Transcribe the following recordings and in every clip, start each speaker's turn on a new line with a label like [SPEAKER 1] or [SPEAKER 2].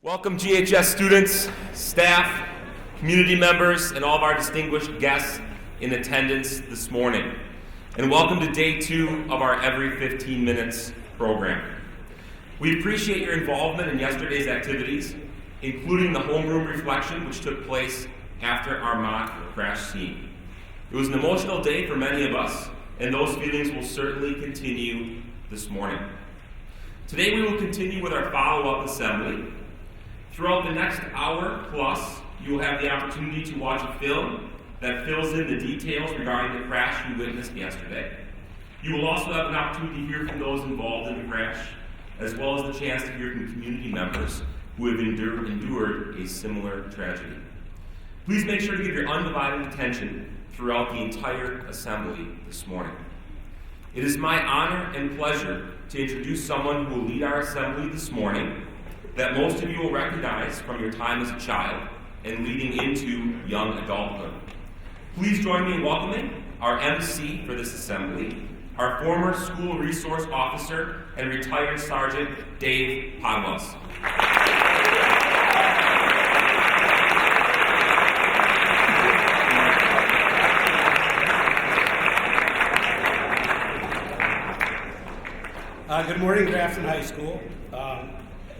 [SPEAKER 1] Welcome GHS students, staff, community members, and all of our distinguished guests in attendance this morning. And welcome to day 2 of our Every 15 Minutes program. We appreciate your involvement in yesterday's activities, including the homeroom reflection which took place after our mock crash scene. It was an emotional day for many of us, and those feelings will certainly continue this morning. Today we will continue with our follow-up assembly. Throughout the next hour plus, you will have the opportunity to watch a film that fills in the details regarding the crash you witnessed yesterday. You will also have an opportunity to hear from those involved in the crash, as well as the chance to hear from community members who have endured a similar tragedy. Please make sure to give your undivided attention throughout the entire assembly this morning. It is my honor and pleasure to introduce someone who will lead our assembly this morning that most of you will recognize from your time as a child and leading into young adulthood. Please join me in welcoming our MC for this assembly, our former school resource officer and retired Sergeant Dave Podwells.
[SPEAKER 2] Good morning, Grafton High School.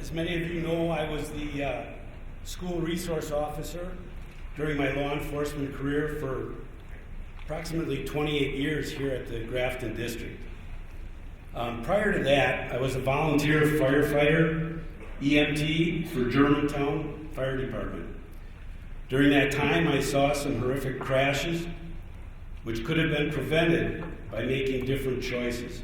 [SPEAKER 2] As many of you know, I was the school resource officer during my law enforcement career for approximately 28 years here at the Grafton District. Prior to that, I was a volunteer firefighter, EMT for Germantown Fire Department. During that time, I saw some horrific crashes, which could have been prevented by making different choices.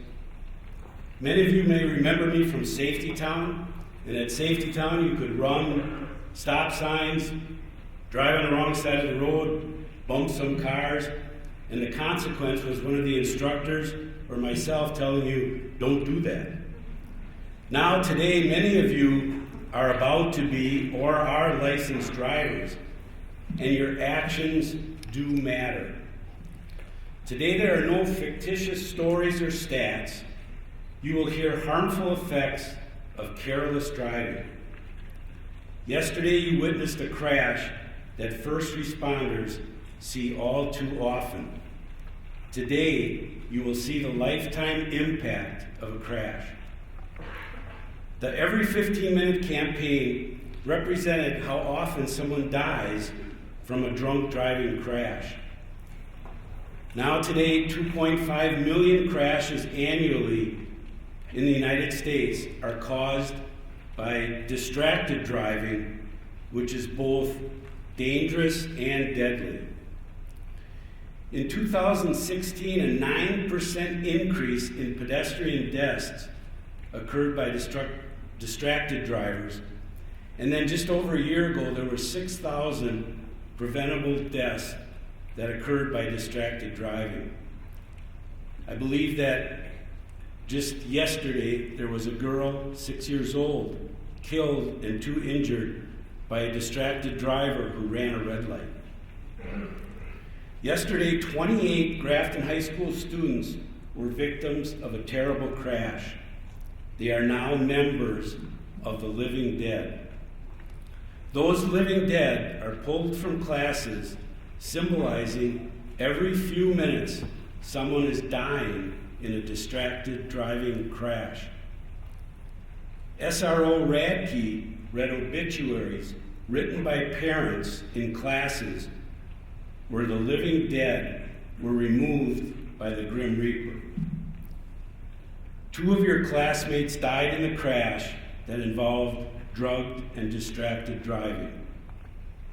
[SPEAKER 2] Many of you may remember me from Safety Town, and at Safety Town you could run stop signs, drive on the wrong side of the road, bump some cars, and the consequence was one of the instructors or myself telling you, don't do that. Now today, many of you are about to be or are licensed drivers, and your actions do matter. Today there are no fictitious stories or stats. You will hear harmful effects of careless driving. Yesterday you witnessed a crash that first responders see all too often. Today you will see the lifetime impact of a crash. The Every 15-Minute campaign represented how often someone dies from a drunk driving crash. Now today, 2.5 million crashes annually in the United States are caused by distracted driving, which is both dangerous and deadly. In 2016, a 9% increase in pedestrian deaths occurred by distracted drivers. And then just over a year ago, there were 6,000 preventable deaths that occurred by distracted driving. I believe that just yesterday, there was a girl, 6 years old, killed and 2 injured by a distracted driver who ran a red light. Yesterday, 28 Grafton High School students were victims of a terrible crash. They are now members of the living dead. Those living dead are pulled from classes, symbolizing every few minutes someone is dying in a distracted driving crash. SRO Radke read obituaries written by parents in classes where the living dead were removed by the Grim Reaper. 2 of your classmates died in the crash that involved drugged and distracted driving.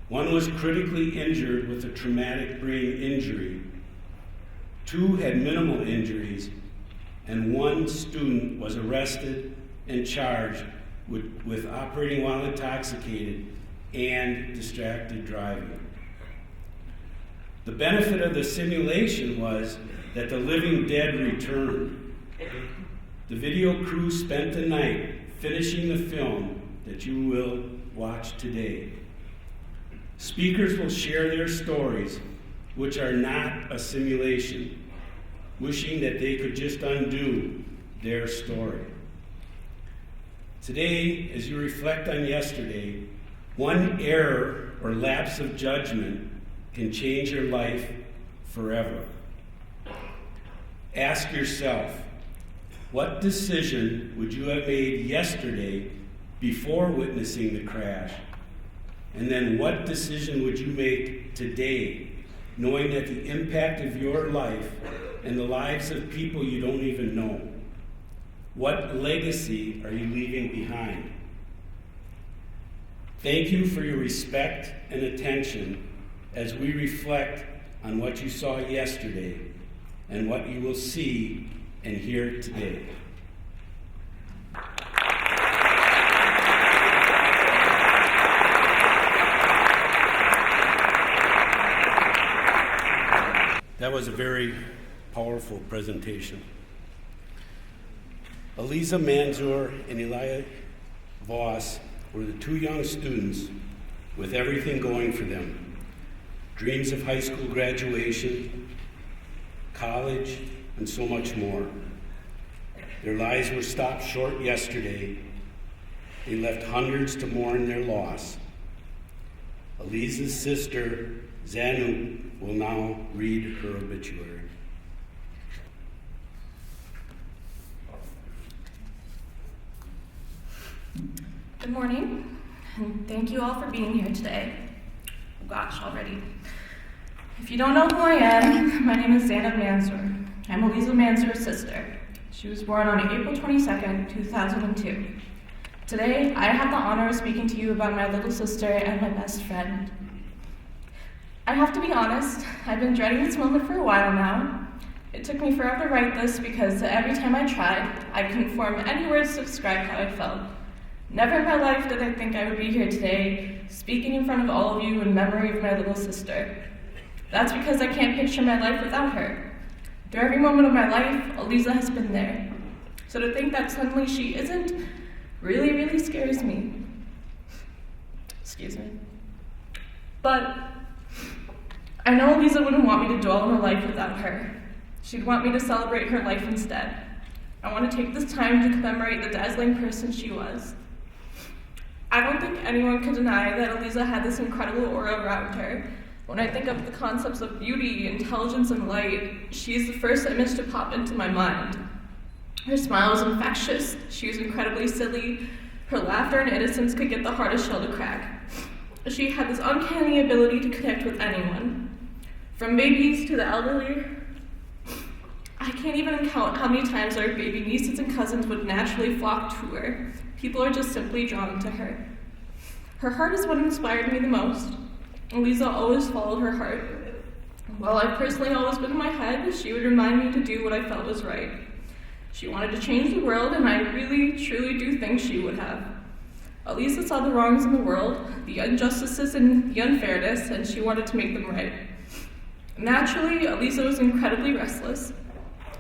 [SPEAKER 2] 1 was critically injured with a traumatic brain injury. 2 had minimal injuries, and 1 student was arrested and charged with operating while intoxicated and distracted driving. The benefit of the simulation was that the living dead returned. The video crew spent the night finishing the film that you will watch today. Speakers will share their stories, which are not a simulation, wishing that they could just undo their story. Today, as you reflect on yesterday, one error or lapse of judgment can change your life forever. Ask yourself, what decision would you have made yesterday before witnessing the crash? And then what decision would you make today, knowing that the impact of your life and the lives of people you don't even know? What legacy are you leaving behind? Thank you for your respect and attention as we reflect on what you saw yesterday and what you will see and hear today. That was a very powerful presentation. Eliza Manzur and Elia Voss were the two young students with everything going for them. Dreams of high school graduation, college, and so much more. Their lives were stopped short yesterday. They left hundreds to mourn their loss. Eliza's sister, Zanu, will now read her obituary.
[SPEAKER 3] Good morning, and thank you all for being here today. Oh gosh, already. If you don't know who I am, my name is Zainab Mansour. I'm Eliza Mansour's sister. She was born on April 22nd, 2002. Today, I have the honor of speaking to you about my little sister and my best friend. I have to be honest, I've been dreading this moment for a while now. It took me forever to write this because every time I tried, I couldn't form any words to describe how I felt. Never in my life did I think I would be here today, speaking in front of all of you in memory of my little sister. That's because I can't picture my life without her. Through every moment of my life, Eliza has been there. So to think that suddenly she isn't really, really scares me. Excuse me. But I know Eliza wouldn't want me to dwell on her life without her. She'd want me to celebrate her life instead. I want to take this time to commemorate the dazzling person she was. I don't think anyone could deny that Eliza had this incredible aura around her. When I think of the concepts of beauty, intelligence, and light, she's the first image to pop into my mind. Her smile was infectious, she was incredibly silly, her laughter and innocence could get the hardest shell to crack. She had this uncanny ability to connect with anyone, from babies to the elderly. I can't even count how many times our baby nieces and cousins would naturally flock to her. People are just simply drawn to her. Her heart is what inspired me the most. Eliza always followed her heart. While I've personally always been in my head, she would remind me to do what I felt was right. She wanted to change the world, and I really, truly do think she would have. Eliza saw the wrongs in the world, the injustices and the unfairness, and she wanted to make them right. Naturally, Eliza was incredibly restless.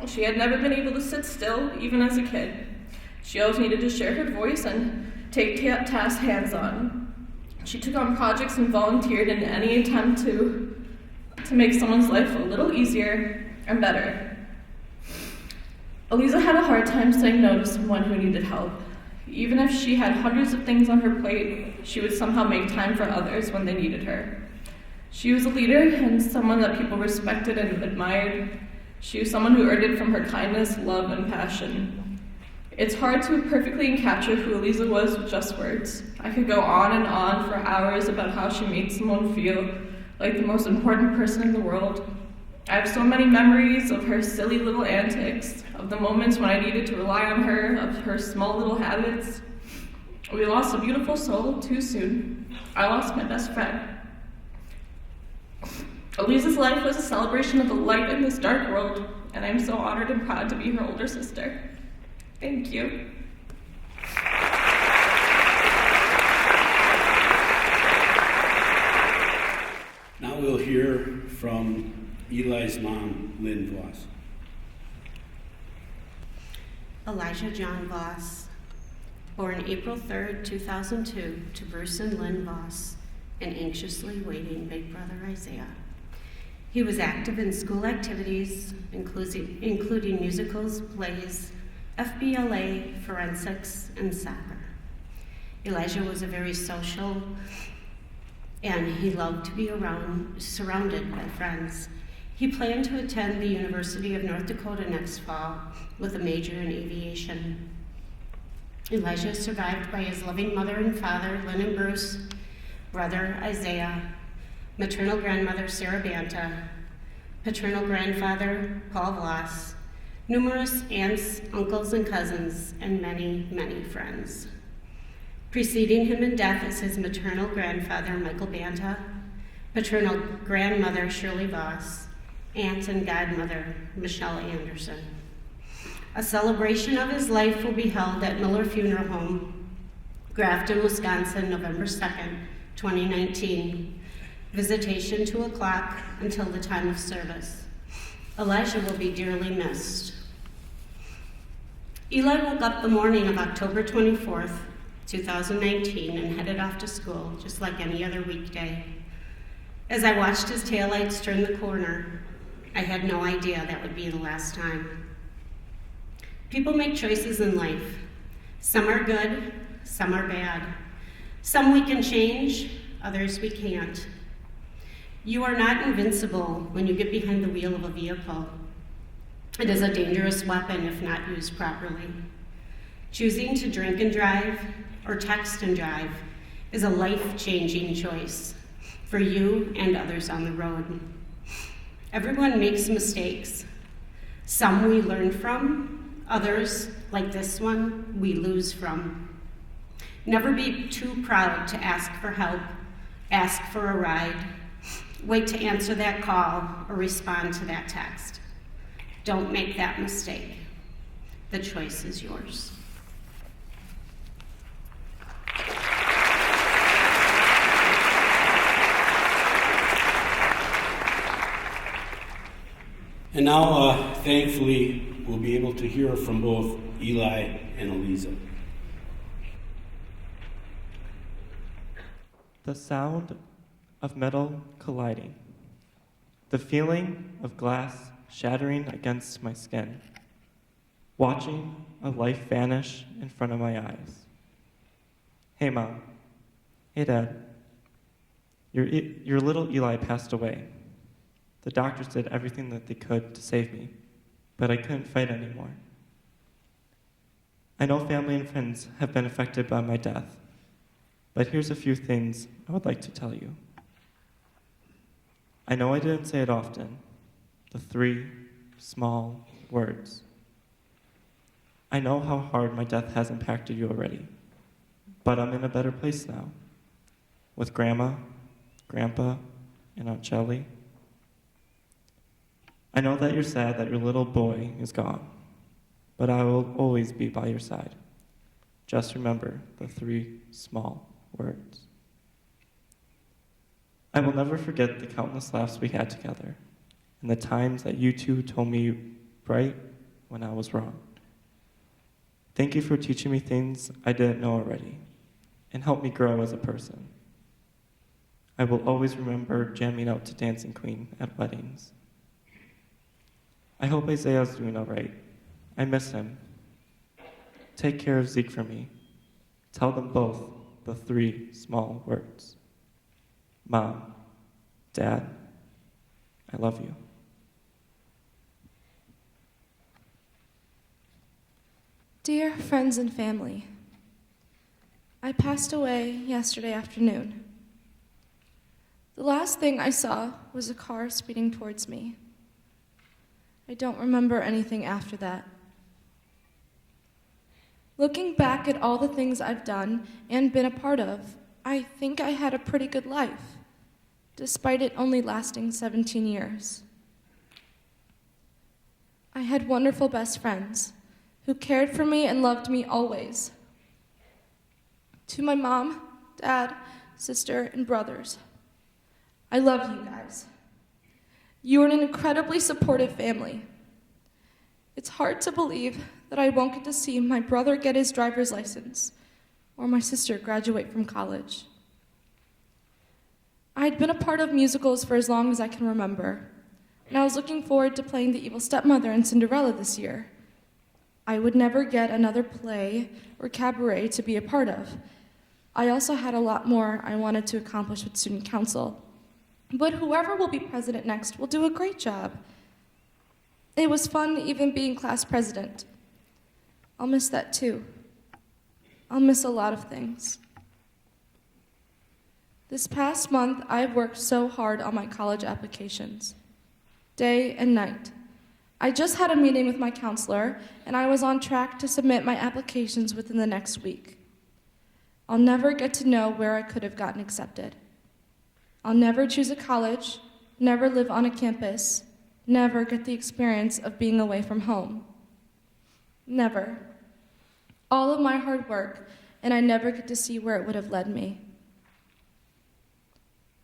[SPEAKER 3] She had never been able to sit still, even as a kid. She always needed to share her voice and take tasks hands-on. She took on projects and volunteered in any attempt to make someone's life a little easier and better. Eliza had a hard time saying no to someone who needed help. Even if she had hundreds of things on her plate, she would somehow make time for others when they needed her. She was a leader and someone that people respected and admired. She was someone who earned it from her kindness, love, and passion. It's hard to perfectly capture who Eliza was with just words. I could go on and on for hours about how she made someone feel like the most important person in the world. I have so many memories of her silly little antics, of the moments when I needed to rely on her, of her small little habits. We lost a beautiful soul too soon. I lost my best friend. Eliza's life was a celebration of the light in this dark world, and I'm so honored and proud to be her older sister. Thank you.
[SPEAKER 2] Now we'll hear from Eli's mom, Lynn Voss.
[SPEAKER 4] Elijah John Voss, born April 3rd, 2002, to Bruce and Lynn Voss, and anxiously waiting big brother Isaiah. He was active in school activities, including musicals, plays, FBLA, forensics, and soccer. Elijah was a very social, and he loved to be surrounded by friends. He planned to attend the University of North Dakota next fall with a major in aviation. Elijah is survived by his loving mother and father, Lynn and Bruce, brother Isaiah, maternal grandmother Sarah Banta, paternal grandfather Paul Voss, numerous aunts, uncles, and cousins, and many, many friends. Preceding him in death is his maternal grandfather Michael Banta, paternal grandmother Shirley Voss, aunt and godmother Michelle Anderson. A celebration of his life will be held at Miller Funeral Home, Grafton, Wisconsin, November 2nd, 2019. Visitation 2 o'clock until the time of service. Elijah will be dearly missed. Eli woke up the morning of October 24th, 2019, and headed off to school just like any other weekday. As I watched his taillights turn the corner, I had no idea that would be the last time. People make choices in life. Some are good, some are bad. Some we can change, others we can't. You are not invincible when you get behind the wheel of a vehicle. It is a dangerous weapon if not used properly. Choosing to drink and drive or text and drive is a life-changing choice for you and others on the road. Everyone makes mistakes. Some we learn from, others, like this one, we lose from. Never be too proud to ask for help, ask for a ride, wait to answer that call or respond to that text. Don't make that mistake. The choice is yours.
[SPEAKER 2] And now, thankfully, we'll be able to hear from both Eli and Eliza.
[SPEAKER 5] The sound of metal colliding. The feeling of glass shattering against my skin. Watching a life vanish in front of my eyes. Hey, Mom. Hey, Dad. Your little Eli passed away. The doctors did everything that they could to save me, but I couldn't fight anymore. I know family and friends have been affected by my death, but here's a few things I would like to tell you. I know I didn't say it often, the 3 small words. I know how hard my death has impacted you already, but I'm in a better place now, with Grandma, Grandpa, and Aunt Shelley. I know that you're sad that your little boy is gone, but I will always be by your side. Just remember the 3 small words. I will never forget the countless laughs we had together, and the times that you two told me right when I was wrong. Thank you for teaching me things I didn't know already, and help me grow as a person. I will always remember jamming out to Dancing Queen at weddings. I hope Isaiah's doing all right. I miss him. Take care of Zeke for me. Tell them both the 3 small words. Mom, Dad, I love you.
[SPEAKER 6] Dear friends and family, I passed away yesterday afternoon. The last thing I saw was a car speeding towards me. I don't remember anything after that. Looking back at all the things I've done and been a part of, I think I had a pretty good life, despite it only lasting 17 years. I had wonderful best friends who cared for me and loved me always. To my mom, dad, sister, and brothers, I love you guys. You are an incredibly supportive family. It's hard to believe that I won't get to see my brother get his driver's license or my sister graduate from college. I had been a part of musicals for as long as I can remember, and I was looking forward to playing the evil stepmother in Cinderella this year. I would never get another play or cabaret to be a part of, I also had a lot more I wanted to accomplish with student council. But whoever will be president next will do a great job. It was fun even being class president. I'll miss that too. I'll miss a lot of things. This past month, I've worked so hard on my college applications, day and night. I just had a meeting with my counselor, and I was on track to submit my applications within the next week. I'll never get to know where I could have gotten accepted. I'll never choose a college, never live on a campus, never get the experience of being away from home. Never. All of my hard work, and I never get to see where it would have led me.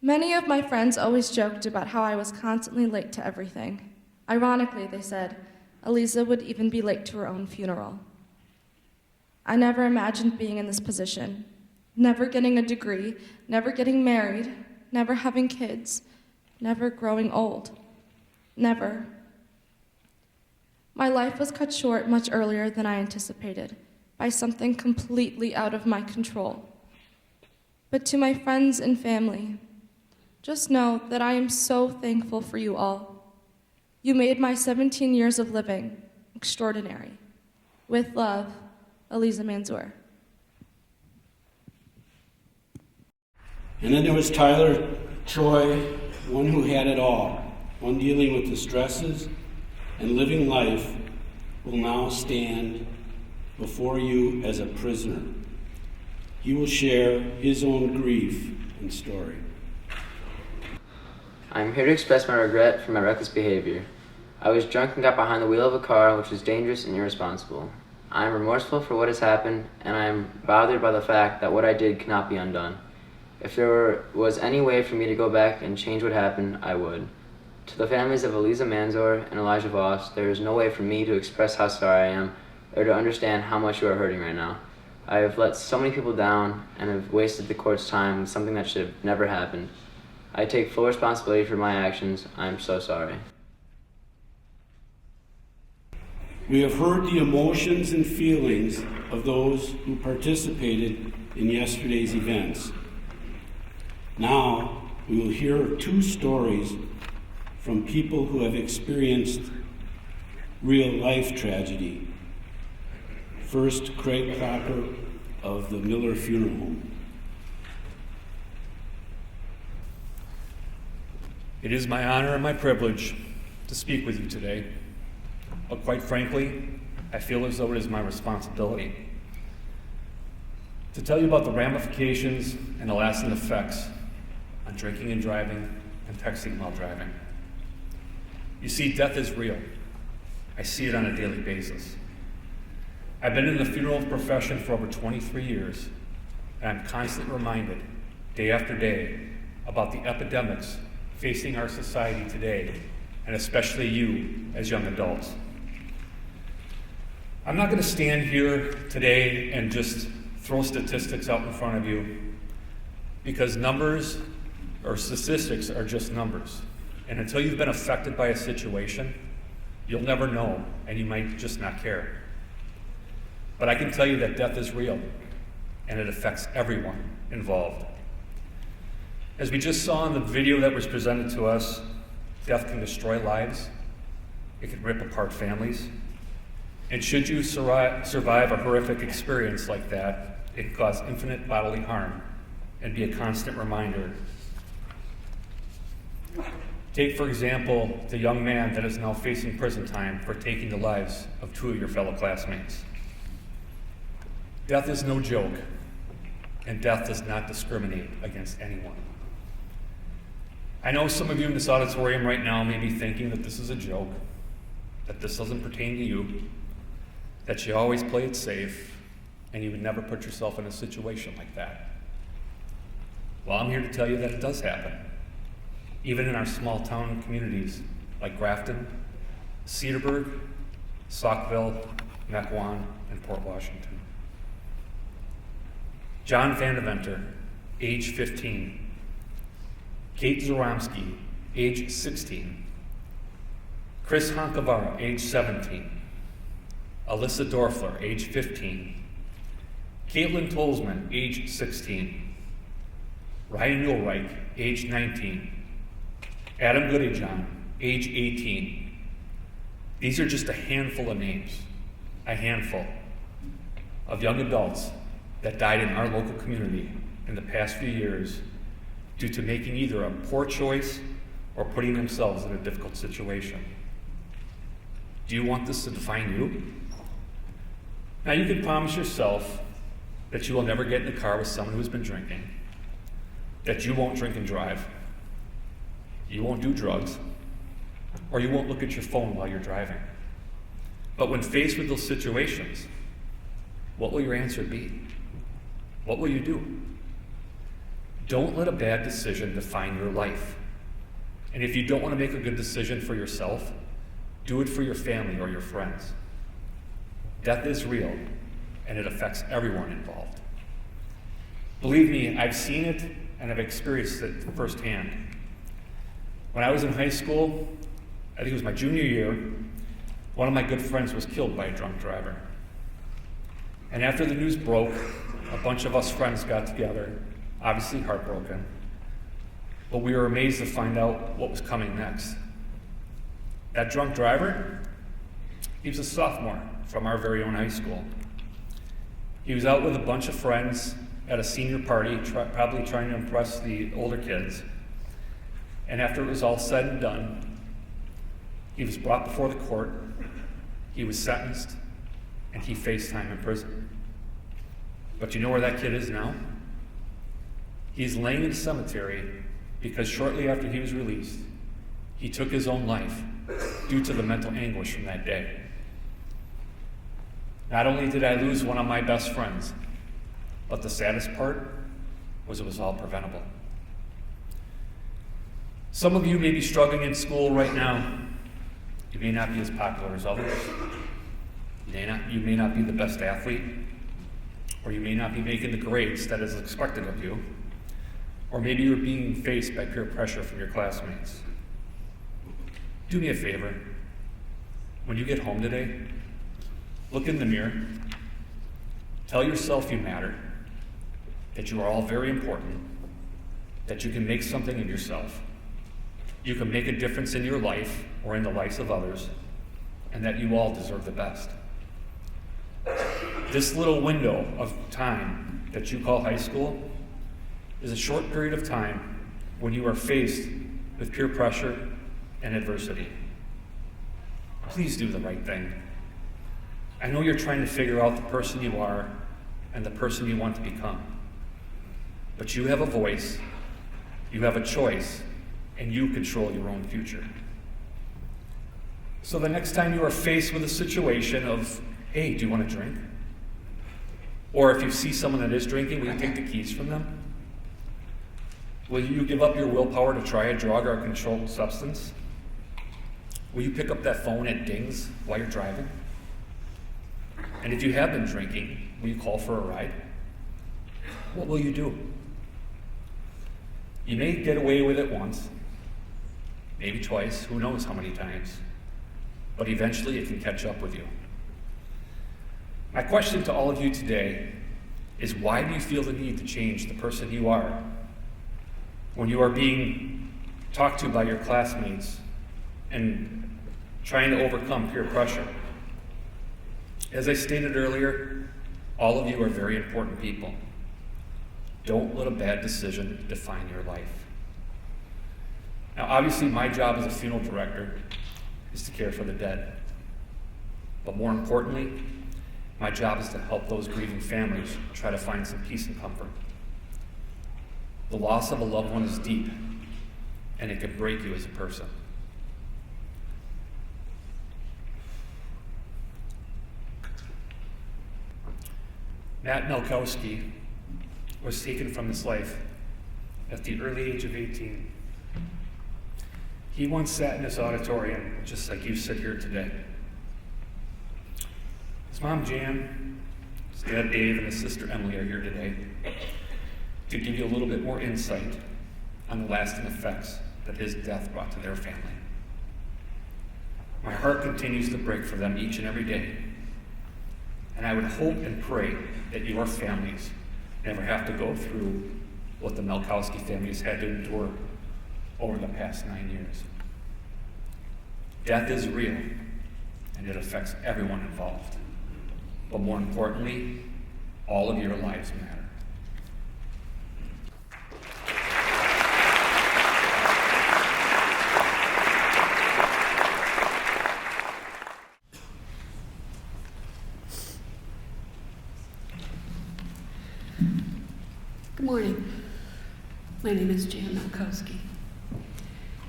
[SPEAKER 6] Many of my friends always joked about how I was constantly late to everything. Ironically, they said, Eliza would even be late to her own funeral. I never imagined being in this position, never getting a degree, never getting married, never having kids, never growing old. Never. My life was cut short much earlier than I anticipated, by something completely out of my control. But to my friends and family, just know that I am so thankful for you all. You made my 17 years of living extraordinary. With love, Eliza Mansour.
[SPEAKER 2] And then there was Tyler Troy, one who had it all, one dealing with the stresses and living life, will now stand before you as a prisoner. He will share his own grief and story.
[SPEAKER 7] I'm here to express my regret for my reckless behavior. I was drunk and got behind the wheel of a car which was dangerous and irresponsible. I am remorseful for what has happened, and I am bothered by the fact that what I did cannot be undone. If there was any way for me to go back and change what happened, I would. To the families of Eliza Mansour and Elijah Voss, there is no way for me to express how sorry I am or to understand how much you are hurting right now. I have let so many people down and have wasted the court's time with something that should have never happened. I take full responsibility for my actions. I am so sorry.
[SPEAKER 2] We have heard the emotions and feelings of those who participated in yesterday's events. Now, we will hear two stories from people who have experienced real-life tragedy. First, Craig Crocker of the Miller Funeral Home.
[SPEAKER 8] It is my honor and my privilege to speak with you today, but quite frankly, I feel as though it is my responsibility to tell you about the ramifications and the lasting effects on drinking and driving and texting while driving. You see, death is real. I see it on a daily basis. I've been in the funeral profession for over 23 years, and I'm constantly reminded, day after day, about the epidemics facing our society today, and especially you as young adults. I'm not going to stand here today and just throw statistics out in front of you, because numbers or statistics are just numbers. And until you've been affected by a situation, you'll never know, and you might just not care. But I can tell you that death is real, and it affects everyone involved. As we just saw in the video that was presented to us, death can destroy lives, it can rip apart families, and should you survive a horrific experience like that, it can cause infinite bodily harm and be a constant reminder. Take, for example, the young man that is now facing prison time for taking the lives of two of your fellow classmates. Death is no joke, and death does not discriminate against anyone. I know some of you in this auditorium right now may be thinking that this is a joke, that this doesn't pertain to you, that you always play it safe, and you would never put yourself in a situation like that. Well, I'm here to tell you that it does happen, even in our small town communities like Grafton, Cedarburg, Saukville, Mequon, and Port Washington. John Vandeventer, age 15. Kate Zoromsky, age 16. Chris Honkavara, age 17. Alyssa Dorfler, age 15. Caitlin Tolsman, age 16. Ryan Ulreich, age 19. Adam Goodyjohn, age 18. These are just a handful of names, a handful of young adults that died in our local community in the past few years due to making either a poor choice or putting themselves in a difficult situation. Do you want this to define you? Now, you can promise yourself that you will never get in the car with someone who's been drinking, that you won't drink and drive, you won't do drugs, or you won't look at your phone while you're driving. But when faced with those situations, what will your answer be? What will you do? Don't let a bad decision define your life. And if you don't want to make a good decision for yourself, do it for your family or your friends. Death is real, and it affects everyone involved. Believe me, I've seen it and I've experienced it firsthand. When I was in high school, I think it was my junior year, one of my good friends was killed by a drunk driver. And after the news broke, a bunch of us friends got together, obviously heartbroken, but we were amazed to find out what was coming next. That drunk driver, he was a sophomore from our very own high school. He was out with a bunch of friends at a senior party, probably trying to impress the older kids. And after it was all said and done, he was brought before the court, he was sentenced, and he faced time in prison. But you know where that kid is now? He's laying in a cemetery because shortly after he was released, he took his own life due to the mental anguish from that day. Not only did I lose one of my best friends, but the saddest part was it was all preventable. Some of you may be struggling in school right now. You may not be as popular as others. You may not be the best athlete, or you may not be making the grades that is expected of you, or maybe you're being faced by peer pressure from your classmates. Do me a favor. When you get home today, look in the mirror. Tell yourself you matter, that you are all very important, that you can make something of yourself, you can make a difference in your life or in the lives of others, and that you all deserve the best. This little window of time that you call high school is a short period of time when you are faced with peer pressure and adversity. Please do the right thing. I know you're trying to figure out the person you are and the person you want to become. But you have a voice, you have a choice, and you control your own future. So the next time you are faced with a situation of, hey, do you want to drink? Or if you see someone that is drinking, will you take the keys from them? Will you give up your willpower to try a drug or a controlled substance? Will you pick up that phone and dings while you're driving? And if you have been drinking, will you call for a ride? What will you do? You may get away with it once, maybe twice, who knows how many times, but eventually it can catch up with you. My question to all of you today is, why do you feel the need to change the person you are when you are being talked to by your classmates and trying to overcome peer pressure? As I stated earlier, all of you are very important people. Don't let a bad decision define your life. Now, obviously, my job as a funeral director is to care for the dead. But more importantly, my job is to help those grieving families try to find some peace and comfort. The loss of a loved one is deep, and it can break you as a person. Matt Melkowski was taken from this life at the early age of 18. He once sat in this auditorium, just like you sit here today. His mom, Jan, his dad, Dave, and his sister, Emily, are here today to give you a little bit more insight on the lasting effects that his death brought to their family. My heart continues to break for them each and every day, And I would hope and pray that your families never have to go through what the Melkowski families had to endure over the past 9 years. Death is real, and it affects everyone involved. But more importantly, all of your lives matter.
[SPEAKER 9] Good morning. My name is Jan Malkowski,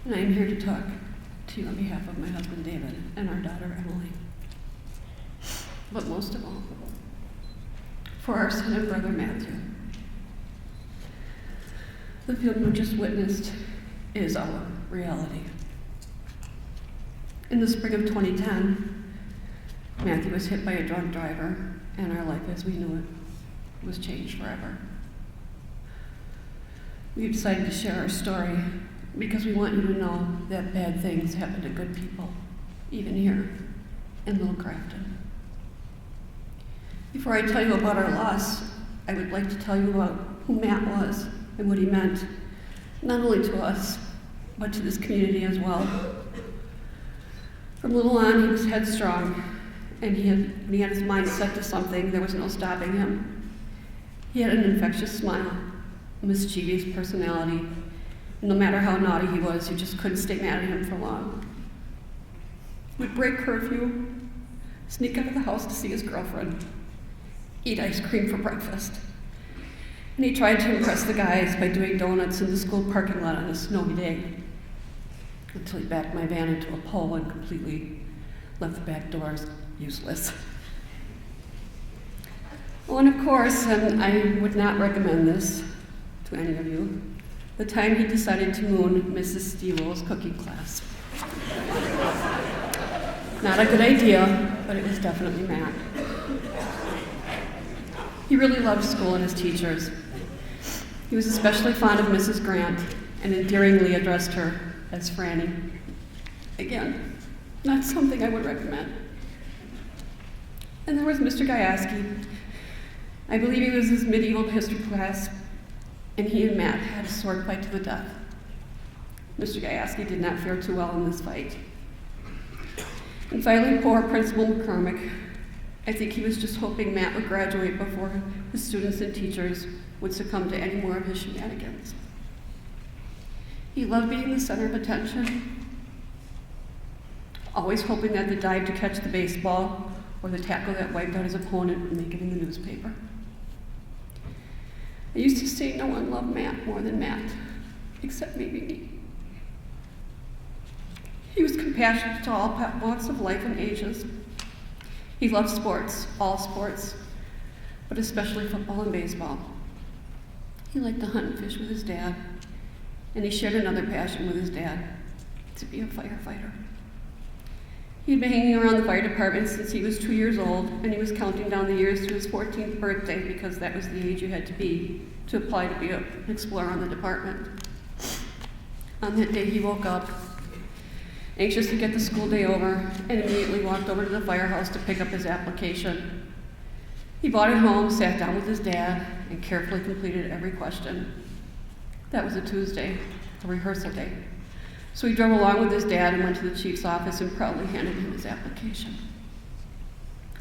[SPEAKER 9] and I am here to talk to you on behalf of my husband David and our daughter Emily. But most of all, for our son and brother Matthew. The film we just witnessed is our reality. In the spring of 2010, Matthew was hit by a drunk driver, and our life as we knew it was changed forever. We decided to share our story because we want you to know that bad things happen to good people, even here in Little Grafton. Before I tell you about our loss, I would like to tell you about who Matt was and what he meant, not only to us, but to this community as well. From little on, he was headstrong, and when he had his mind set to something, there was no stopping him. He had an infectious smile, a mischievous personality. No matter how naughty he was, you just couldn't stay mad at him for long. He would break curfew, sneak out of the house to see his girlfriend, eat ice cream for breakfast. And he tried to impress the guys by doing donuts in the school parking lot on a snowy day, until he backed my van into a pole and completely left the back doors useless. Oh, and of course, and I would not recommend this to any of you, the time he decided to moon Mrs. Stevo's cooking class. Not a good idea, but it was definitely Matt. He really loved school and his teachers. He was especially fond of Mrs. Grant and endearingly addressed her as Franny. Again, not something I would recommend. And there was Mr. Gajewski. I believe he was his medieval history class, and he and Matt had a sword fight to the death. Mr. Gajewski did not fare too well in this fight. And finally, poor Principal McCormick. I think he was just hoping Matt would graduate before his students and teachers would succumb to any more of his shenanigans. He loved being the center of attention, always hoping that the dive to catch the baseball or the tackle that wiped out his opponent would make it in the newspaper. I used to say no one loved Matt more than Matt, except maybe me. He was compassionate to all walks of life and ages. He loved sports, all sports, but especially football and baseball. He liked to hunt and fish with his dad, and he shared another passion with his dad, to be a firefighter. He'd been hanging around the fire department since he was 2 years old, and he was counting down the years to his 14th birthday because that was the age you had to be to apply to be an explorer on the department. On that day, he woke up, anxious to get the school day over, and immediately walked over to the firehouse to pick up his application. He brought it home, sat down with his dad, and carefully completed every question. That was a Tuesday, a rehearsal day. So he drove along with his dad and went to the chief's office and proudly handed him his application.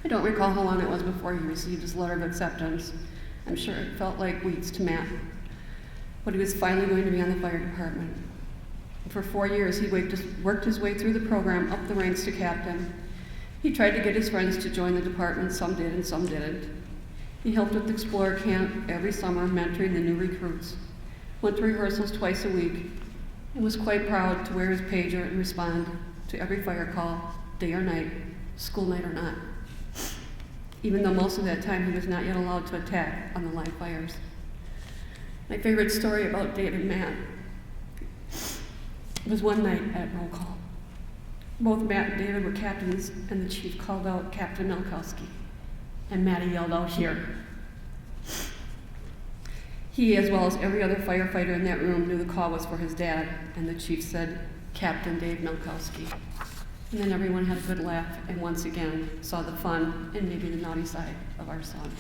[SPEAKER 9] I don't recall how long it was before he received his letter of acceptance. I'm sure it felt like weeks to Matt, but he was finally going to be on the fire department. For 4 years, he worked his way through the program up the ranks to captain. He tried to get his friends to join the department. Some did and some didn't. He helped with Explorer Camp every summer, mentoring the new recruits. Went to rehearsals twice a week, and was quite proud to wear his pager and respond to every fire call, day or night, school night or not. Even though most of that time he was not yet allowed to attack on the live fires. My favorite story about Dave and Matt was one night at roll call. Both Matt and David were captains, and the chief called out Captain Malkowski, and Matty yelled out, "Here." He, as well as every other firefighter in that room, knew the call was for his dad, and the chief said, "Captain Dave Malkowski." And then everyone had a good laugh and once again saw the fun and maybe the naughty side of our son.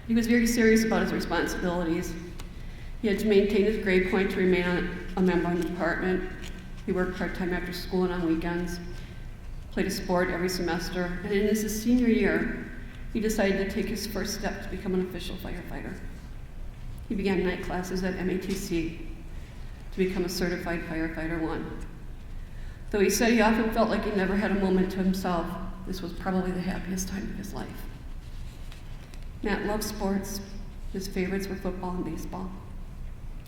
[SPEAKER 9] He was very serious about his responsibilities. He had to maintain his grade point to remain a member of the department. He worked part-time after school and on weekends, played a sport every semester, and in his senior year, he decided to take his first step to become an official firefighter. He began night classes at MATC to become a certified firefighter 1. Though he said he often felt like he never had a moment to himself, this was probably the happiest time of his life. Matt loved sports. His favorites were football and baseball.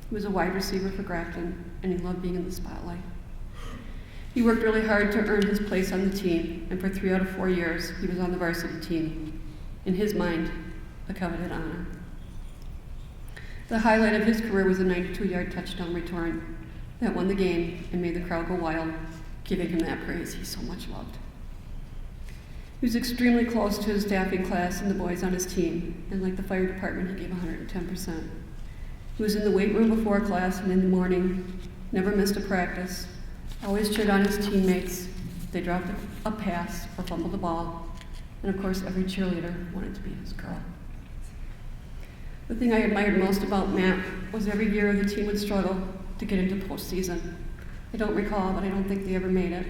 [SPEAKER 9] He was a wide receiver for Grafton, and he loved being in the spotlight. He worked really hard to earn his place on the team, and for 3 out of 4 years, he was on the varsity team. In his mind, a coveted honor. The highlight of his career was a 92-yard touchdown return that won the game and made the crowd go wild, giving him that praise he so much loved. He was extremely close to his staffing class and the boys on his team, and like the fire department, he gave 110%. He was in the weight room before class and in the morning, never missed a practice, always cheered on his teammates. They dropped a pass or fumbled the ball, and of course every cheerleader wanted to be his girl. The thing I admired most about Matt was every year the team would struggle to get into postseason. I don't recall, but I don't think they ever made it.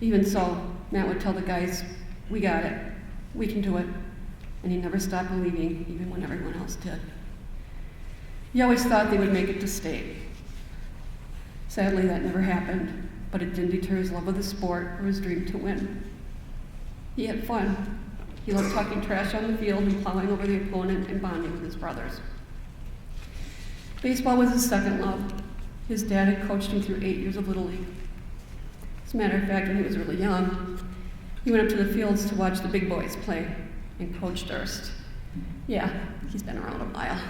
[SPEAKER 9] Even so, Matt would tell the guys, "We got it, we can do it," and he never stopped believing, even when everyone else did. He always thought they would make it to state. Sadly, that never happened, but it didn't deter his love of the sport or his dream to win. He had fun. He loved talking trash on the field and plowing over the opponent and bonding with his brothers. Baseball was his second love. His dad had coached him through 8 years of Little League. As a matter of fact, when he was really young, he went up to the fields to watch the big boys play, and Coach Durst. Yeah, he's been around a while.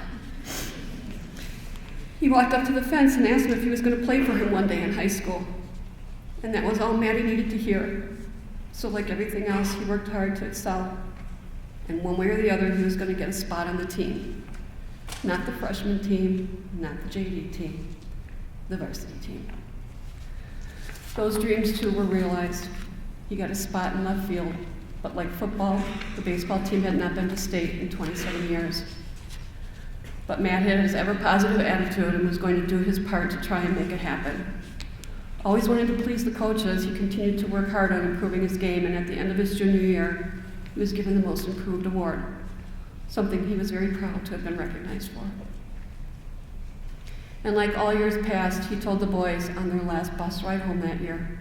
[SPEAKER 9] He walked up to the fence and asked him if he was going to play for him one day in high school. And that was all Matty needed to hear. So like everything else, he worked hard to excel. And one way or the other, he was going to get a spot on the team. Not the freshman team, not the JV team, the varsity team. Those dreams, too, were realized. He got a spot in left field, but like football, the baseball team had not been to state in 27 years. But Matt had his ever-positive attitude and was going to do his part to try and make it happen. Always wanting to please the coaches, he continued to work hard on improving his game, and at the end of his junior year, he was given the Most Improved Award, something he was very proud to have been recognized for. And like all years past, he told the boys on their last bus ride home that year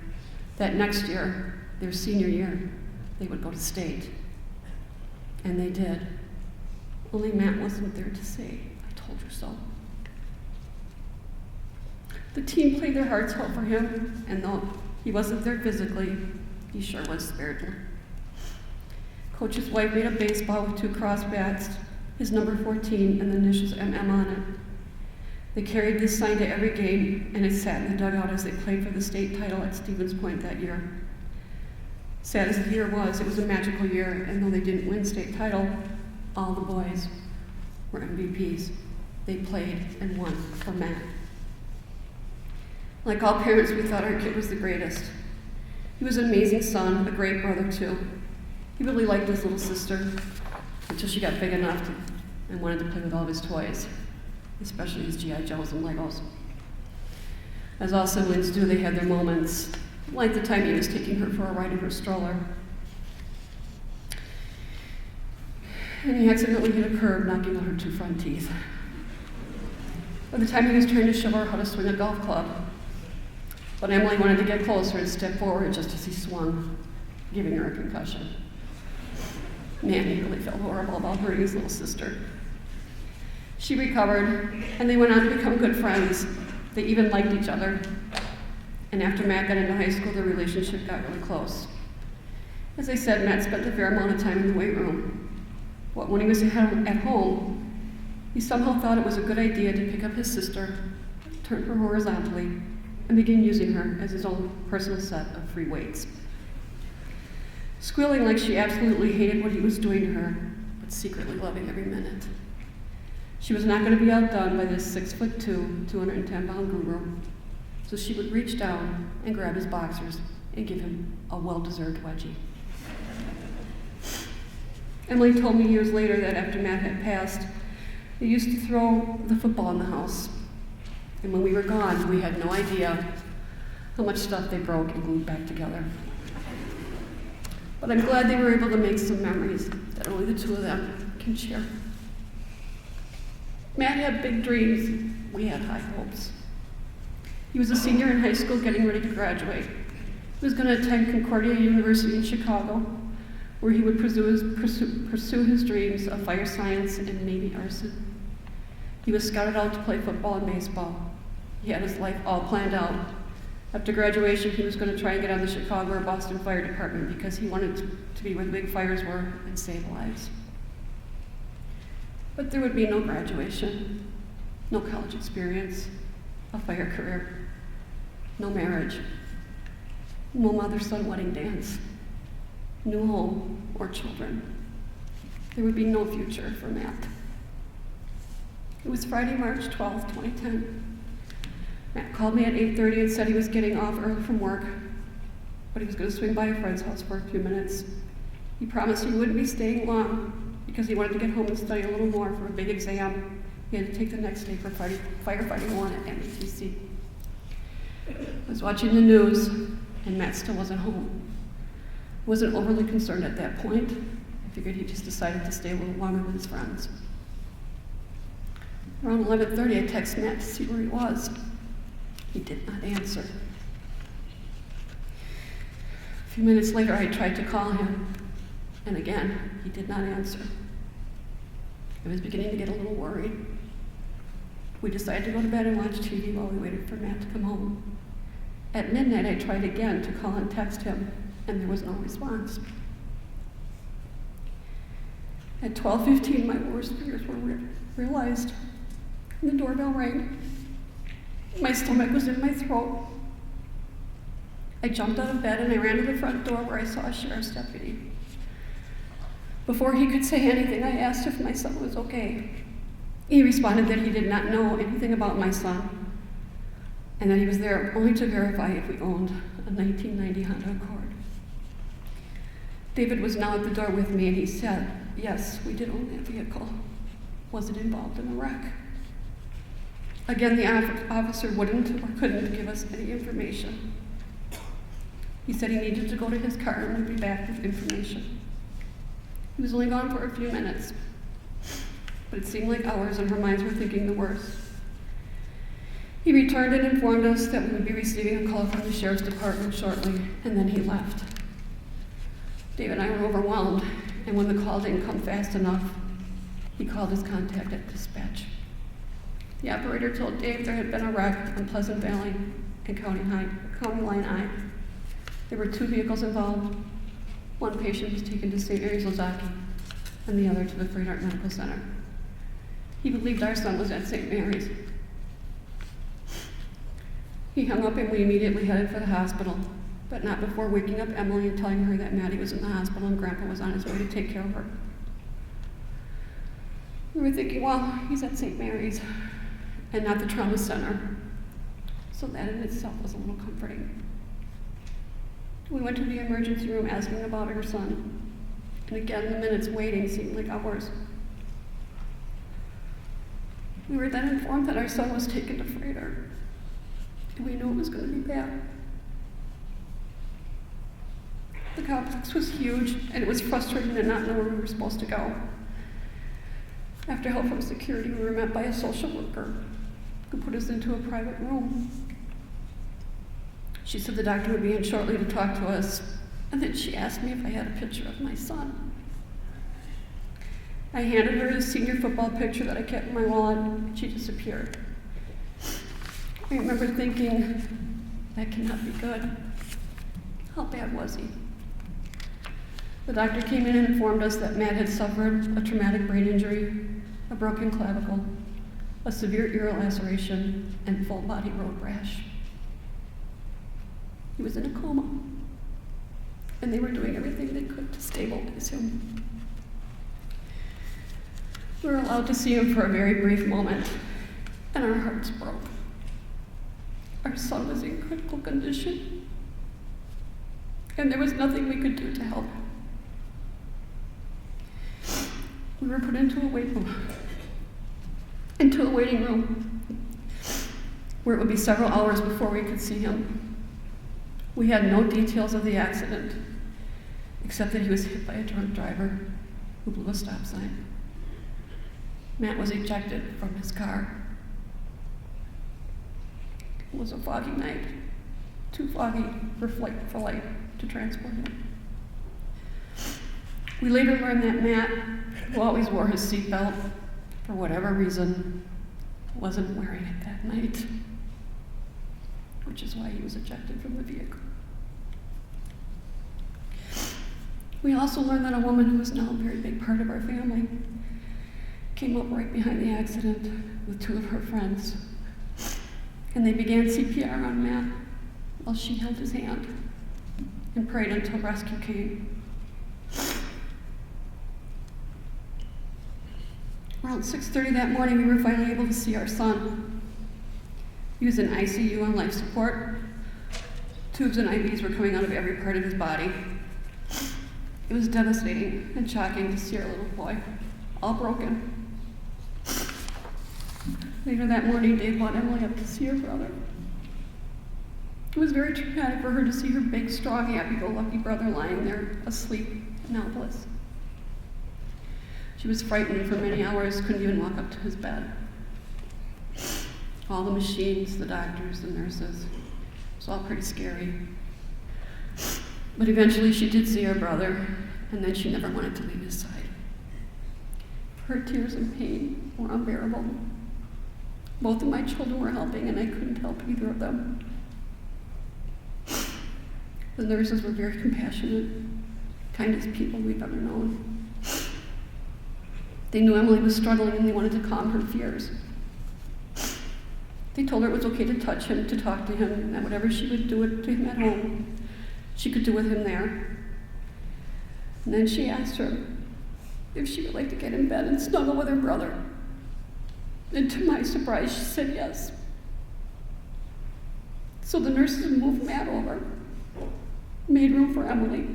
[SPEAKER 9] that next year, their senior year, they would go to state. And they did. Only Matt wasn't there to say, "I told you so." The team played their hearts out for him, and though he wasn't there physically, he sure was spiritually. Coach's wife made a baseball with 2 cross bats, his number 14 and the initials MM on it. They carried this sign to every game, and it sat in the dugout as they played for the state title at Stevens Point that year. Sad as the year was, it was a magical year, and though they didn't win state title, all the boys were MVPs. They played and won for Matt. Like all parents, we thought our kid was the greatest. He was an amazing son, a great brother too. He really liked his little sister until she got big enough and wanted to play with all of his toys, especially his G.I. Joes and Legos. As all siblings do, they had their moments, like the time he was taking her for a ride in her stroller. And he accidentally hit a curb, knocking out her 2 front teeth. By the time he was trying to show her how to swing a golf club, but Emily wanted to get closer and step forward just as he swung, giving her a concussion. Man, he really felt horrible about hurting his little sister. She recovered, and they went on to become good friends. They even liked each other. And after Matt got into high school, their relationship got really close. As I said, Matt spent a fair amount of time in the weight room. But when he was at home, he somehow thought it was a good idea to pick up his sister, turn her horizontally, and begin using her as his own personal set of free weights. Squealing like she absolutely hated what he was doing to her, but secretly loving every minute. She was not going to be outdone by this 6'2", 210-pound guru. so she would reach down and grab his boxers and give him a well-deserved wedgie. Emily told me years later that after Matt had passed, they used to throw the football in the house. And when we were gone, we had no idea how much stuff they broke and glued back together. But I'm glad they were able to make some memories that only the two of them can share. Matt had big dreams. We had high hopes. He was a senior in high school getting ready to graduate. He was going to attend Concordia University in Chicago, where he would pursue his dreams of fire science and Navy arson. He was scouted out to play football and baseball. He had his life all planned out. After graduation, he was going to try and get on the Chicago or Boston Fire Department because he wanted to be where the big fires were and save lives. But there would be no graduation, no college experience, a fire career, no marriage, no mother-son wedding dance, no home or children. There would be no future for Matt. It was Friday, March 12th, 2010. Matt called me at 8:30 and said he was getting off early from work, but he was going to swing by a friend's house for a few minutes. He promised he wouldn't be staying long because he wanted to get home and study a little more for a big exam he had to take the next day for firefighting 1 at MTC. I was watching the news, and Matt still wasn't home. I wasn't overly concerned at that point. I figured he just decided to stay a little longer with his friends. Around 11:30, I texted Matt to see where he was. He did not answer. A few minutes later, I tried to call him, and again, he did not answer. I was beginning to get a little worried. We decided to go to bed and watch TV while we waited for Matt to come home. At midnight, I tried again to call and text him, and there was no response. At 12:15, my worst fears were realized. The doorbell rang. My stomach was in my throat. I jumped out of bed and I ran to the front door where I saw a sheriff's deputy. Before he could say anything, I asked if my son was okay. He responded that he did not know anything about my son, and that he was there only to verify if we owned a 1990 Honda Accord. David was now at the door with me, and he said, yes, we did own that vehicle. Was it involved in a wreck? Again, the officer wouldn't or couldn't give us any information. He said he needed to go to his car and would be back with information. He was only gone for a few minutes, but it seemed like hours, and her minds were thinking the worst. He returned and informed us that we would be receiving a call from the sheriff's department shortly, and then he left. Dave and I were overwhelmed, and when the call didn't come fast enough, he called his contact at dispatch. The operator told Dave there had been a wreck on Pleasant Valley and County Line I. There were 2 vehicles involved. One patient was taken to St. Mary's Ozaki, and the other to the Freight Art Medical Center. He believed our son was at St. Mary's. He hung up and we immediately headed for the hospital, but not before waking up Emily and telling her that Maddie was in the hospital and Grandpa was on his way to take care of her. We were thinking, well, he's at St. Mary's and not the trauma center. So that in itself was a little comforting. We went to the emergency room asking about her son. And again, the minutes waiting seemed like hours. We were then informed that our son was taken to Freight Art. And we knew it was going to be bad. The complex was huge, and it was frustrating to not know where we were supposed to go. After help from security, we were met by a social worker who put us into a private room. She said the doctor would be in shortly to talk to us, and then she asked me if I had a picture of my son. I handed her his senior football picture that I kept in my wallet, and she disappeared. I remember thinking, that cannot be good. How bad was he? The doctor came in and informed us that Matt had suffered a traumatic brain injury, a broken clavicle, a severe ear laceration, and full body road rash. He was in a coma, and they were doing everything they could to stabilize him. We were allowed to see him for a very brief moment, and our hearts broke. Our son was in critical condition, and there was nothing we could do to help him. We were put into a waiting room, where it would be several hours before we could see him. We had no details of the accident, except that he was hit by a drunk driver who blew a stop sign. Matt was ejected from his car. It was a foggy night, too foggy for flight to transport him. We later learned that Matt, who always wore his seatbelt, for whatever reason, wasn't wearing it that night, which is why he was ejected from the vehicle. We also learned that a woman who was now a very big part of our family came up right behind the accident with two of her friends, and they began CPR on Matt while she held his hand and prayed until rescue came. Around 6:30 that morning, we were finally able to see our son. He was in ICU on life support. Tubes and IVs were coming out of every part of his body. It was devastating and shocking to see our little boy, all broken. Later that morning, Dave brought Emily up to see her brother. It was very traumatic for her to see her big, strong, happy-go-lucky brother lying there, asleep and helpless. She was frightened for many hours, couldn't even walk up to his bed. All the machines, the doctors, the nurses, it was all pretty scary. But eventually she did see her brother, and then she never wanted to leave his side. Her tears and pain were unbearable. Both of my children were helping, and I couldn't help either of them. The nurses were very compassionate, kindest people we've ever known. They knew Emily was struggling, and they wanted to calm her fears. They told her it was okay to touch him, to talk to him, and that whatever she would do to him at home, she could do with him there. And then she asked her if she would like to get in bed and snuggle with her brother. And to my surprise, she said yes. So the nurses moved Matt over, made room for Emily,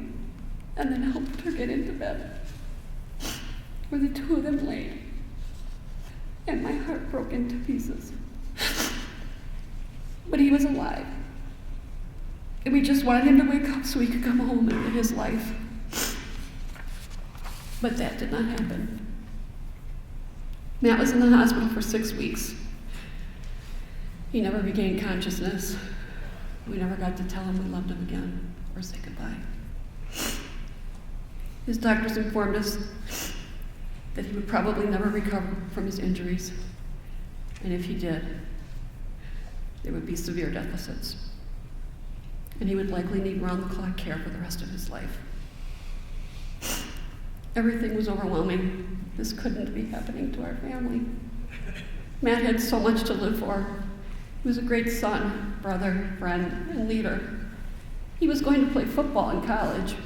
[SPEAKER 9] and then helped her get into bed, where the two of them laid. And my heart broke into pieces. But he was alive. And we just wanted him to wake up so he could come home and live his life. But that did not happen. Matt was in the hospital for 6 weeks. He never regained consciousness. We never got to tell him we loved him again or say goodbye. His doctors informed us that he would probably never recover from his injuries. And if he did, there would be severe deficits. And he would likely need round-the-clock care for the rest of his life. Everything was overwhelming. This couldn't be happening to our family. Matt had so much to live for. He was a great son, brother, friend, and leader. He was going to play football in college.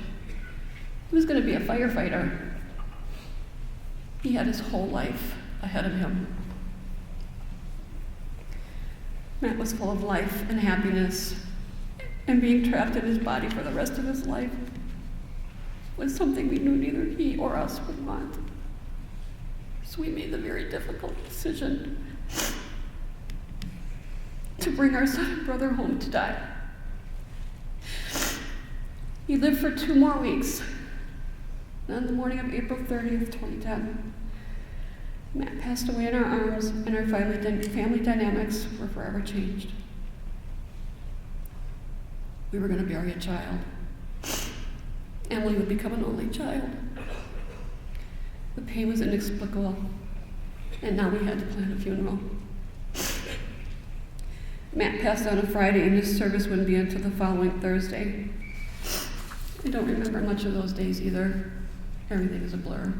[SPEAKER 9] He was going to be a firefighter. He had his whole life ahead of him. Matt was full of life and happiness, and being trapped in his body for the rest of his life was something we knew neither he or us would want. So we made the very difficult decision to bring our son and brother home to die. He lived for 2 more weeks. And on the morning of April 30th, 2010, Matt passed away in our arms, and our family dynamics were forever changed. We were going to bury a child. Emily would become an only child. The pain was inexplicable, and now we had to plan a funeral. Matt passed on a Friday, and his service wouldn't be until the following Thursday. I don't remember much of those days either. Everything is a blur.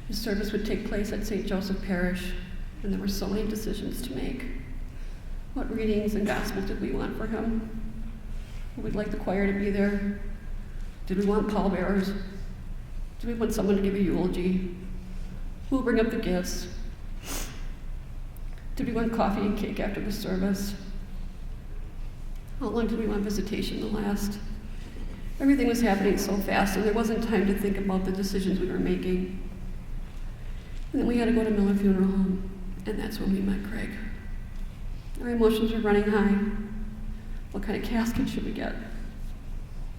[SPEAKER 9] His service would take place at St. Joseph Parish, and there were so many decisions to make. What readings and gospel did we want for him? Would we like the choir to be there? Did we want pallbearers? Did we want someone to give a eulogy? Who will bring up the gifts? Did we want coffee and cake after the service? How long did we want visitation to last? Everything was happening so fast, and there wasn't time to think about the decisions we were making. And then we had to go to Miller Funeral Home, and that's when we met Craig. Our emotions were running high. What kind of casket should we get?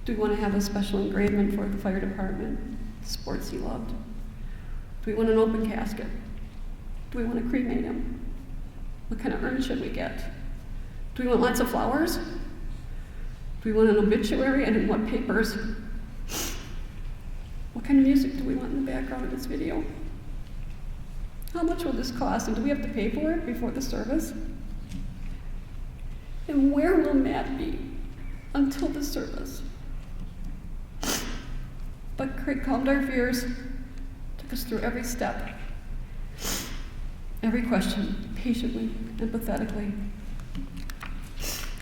[SPEAKER 9] Do we want to have a special engravement for the fire department, the sports he loved? Do we want an open casket? Do we want to cremate him? What kind of urn should we get? Do we want lots of flowers? Do we want an obituary, and in what papers? What kind of music do we want in the background of this video? How much will this cost, and do we have to pay for it before the service? And where will Matt be until the service? But Craig calmed our fears, took us through every step, every question, patiently, empathetically.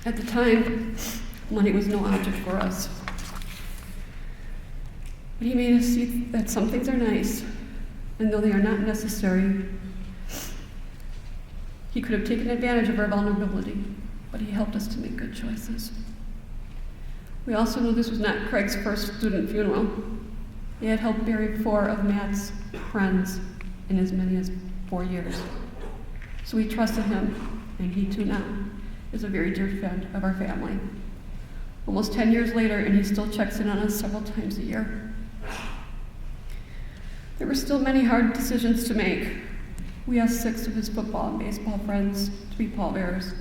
[SPEAKER 9] At the time, money was no object for us. But he made us see that some things are nice, and though they are not necessary, he could have taken advantage of our vulnerability, but he helped us to make good choices. We also knew this was not Craig's first student funeral. He had helped bury 4 of Matt's friends in as many as 4 years. So we trusted him, and he too now is a very dear friend of our family. Almost 10 years later, and he still checks in on us several times a year. There were still many hard decisions to make. We asked 6 of his football and baseball friends to be pallbearers,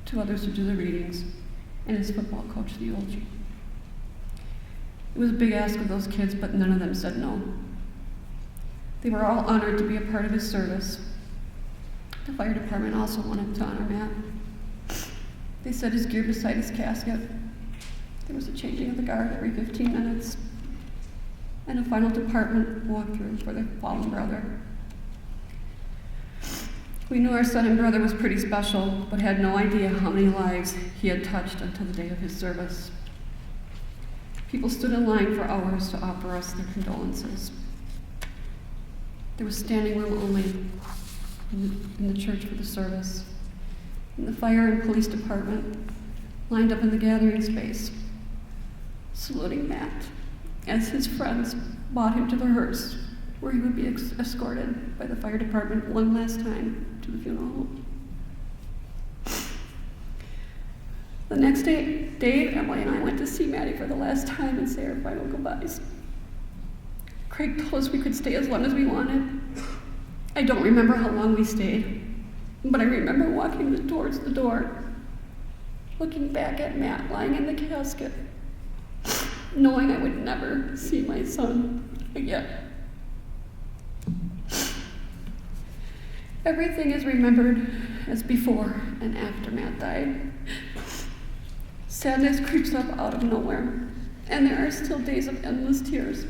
[SPEAKER 9] 2 others to do the readings, and his football coach the eulogy. It was a big ask of those kids, but none of them said no. They were all honored to be a part of his service. The fire department also wanted to honor Matt. They set his gear beside his casket. There was a changing of the guard every 15 minutes, and a final department walkthrough for their fallen brother. We knew our son and brother was pretty special, but had no idea how many lives he had touched until the day of his service. People stood in line for hours to offer us their condolences. There was standing room only in the church for the service, and the fire and police department lined up in the gathering space, saluting Matt as his friends brought him to the hearse, where he would be escorted by the fire department one last time to the funeral home. The next day, Dave, Emily, and I went to see Maddie for the last time and say our final goodbyes. Craig told us we could stay as long as we wanted. I don't remember how long we stayed, but I remember walking towards the door, looking back at Matt lying in the casket, knowing I would never see my son again. Everything is remembered as before and after Matt died. Sadness creeps up out of nowhere, and there are still days of endless tears.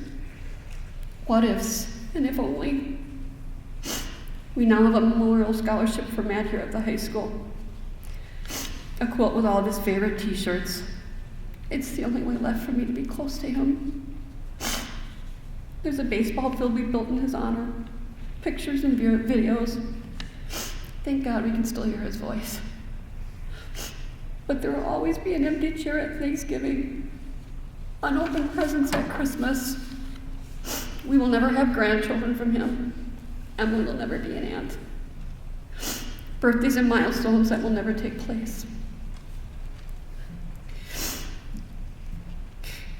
[SPEAKER 9] What ifs, and if only. We now have a memorial scholarship for Matt here at the high school. A quilt with all of his favorite t-shirts. It's the only way left for me to be close to him. There's a baseball field we built in his honor, pictures and videos. Thank God we can still hear his voice. But there will always be an empty chair at Thanksgiving, unopened presents at Christmas. We will never have grandchildren from him. Emily will never be an aunt. Birthdays and milestones that will never take place.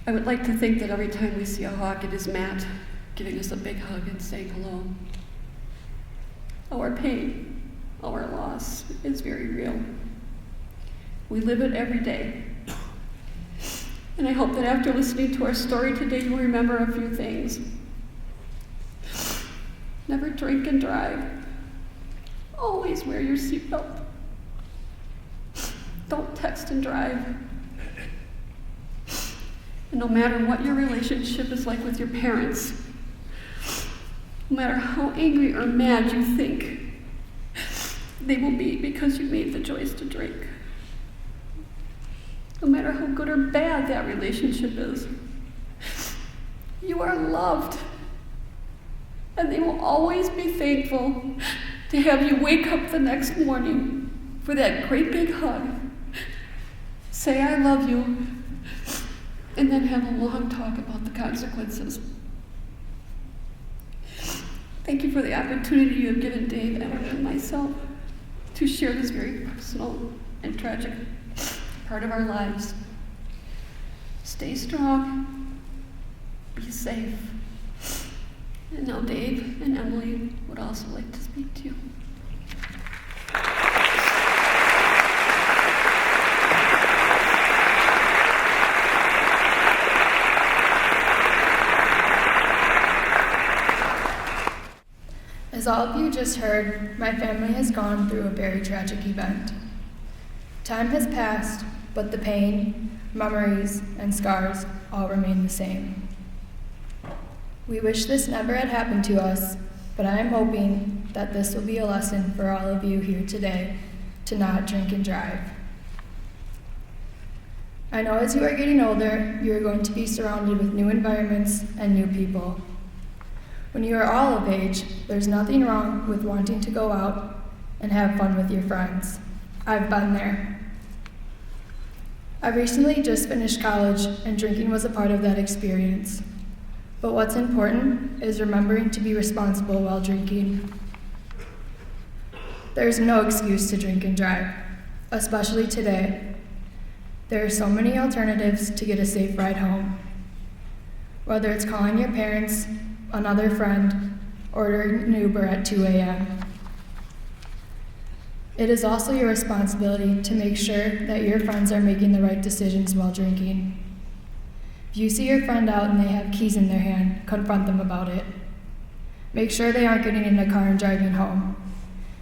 [SPEAKER 9] I would like to think that every time we see a hawk, it is Matt giving us a big hug and saying hello. Our pain, our loss is very real. We live it every day. And I hope that after listening to our story today, you'll remember a few things. Never drink and drive. Always wear your seatbelt. Don't text and drive. And no matter what your relationship is like with your parents, no matter how angry or mad you think they will be because you made the choice to drink, no matter how good or bad that relationship is, you are loved. And they will always be thankful to have you wake up the next morning for that great big hug, say I love you, and then have a long talk about the consequences. Thank you for the opportunity you have given Dave, Emily, and myself to share this very personal and tragic part of our lives. Stay strong, be safe. And now Dave and Emily would also like to speak to you.
[SPEAKER 10] As all of you just heard, my family has gone through a very tragic event. Time has passed, but the pain, memories, and scars all remain the same. We wish this never had happened to us, but I am hoping that this will be a lesson for all of you here today to not drink and drive. I know as you are getting older, you are going to be surrounded with new environments and new people. When you are all of age, there's nothing wrong with wanting to go out and have fun with your friends. I've been there. I recently just finished college, and drinking was a part of that experience. But what's important is remembering to be responsible while drinking. There's no excuse to drink and drive, especially today. There are so many alternatives to get a safe ride home. Whether it's calling your parents, another friend, ordering an Uber at 2 a.m. It is also your responsibility to make sure that your friends are making the right decisions while drinking. If you see your friend out and they have keys in their hand, confront them about it. Make sure they aren't getting in a car and driving home.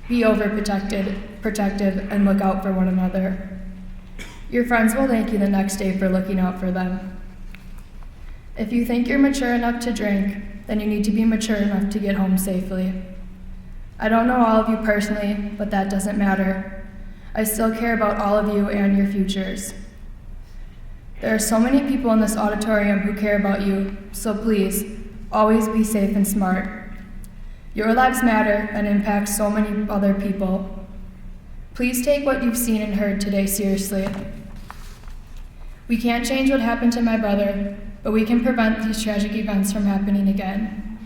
[SPEAKER 10] Be protective, and look out for one another. Your friends will thank you the next day for looking out for them. If you think you're mature enough to drink, then you need to be mature enough to get home safely. I don't know all of you personally, but that doesn't matter. I still care about all of you and your futures. There are so many people in this auditorium who care about you, so please, always be safe and smart. Your lives matter and impact so many other people. Please take what you've seen and heard today seriously. We can't change what happened to my brother, but we can prevent these tragic events from happening again.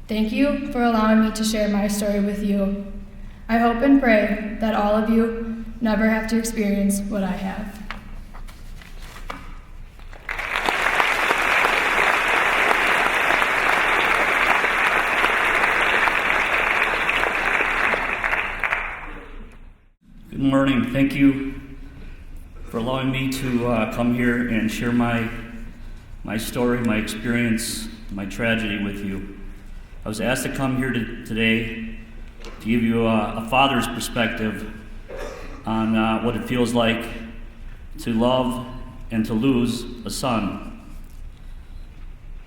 [SPEAKER 10] Thank you for allowing me to share my story with you. I hope and pray that all of you never have to experience what I have.
[SPEAKER 11] Good morning. Thank you for allowing me to come here and share my story, my experience, my tragedy with you. I was asked to come here today to give you a father's perspective on what it feels like to love and to lose a son.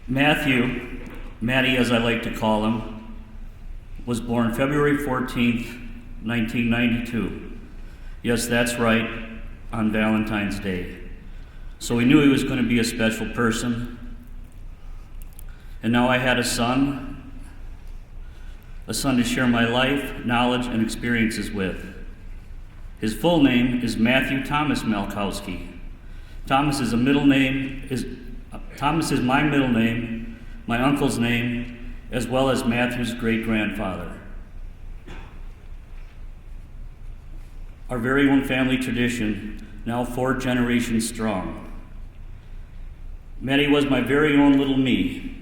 [SPEAKER 11] Matty as I like to call him, was born February 14th, 1992. Yes, that's right, on Valentine's Day. So we knew he was going to be a special person. And now I had a son to share my life, knowledge, and experiences with. His full name is Matthew Thomas Malkowski. Thomas is my middle name, my uncle's name, as well as Matthew's great-grandfather. Our very own family tradition, now 4 generations strong. Matty was my very own little me.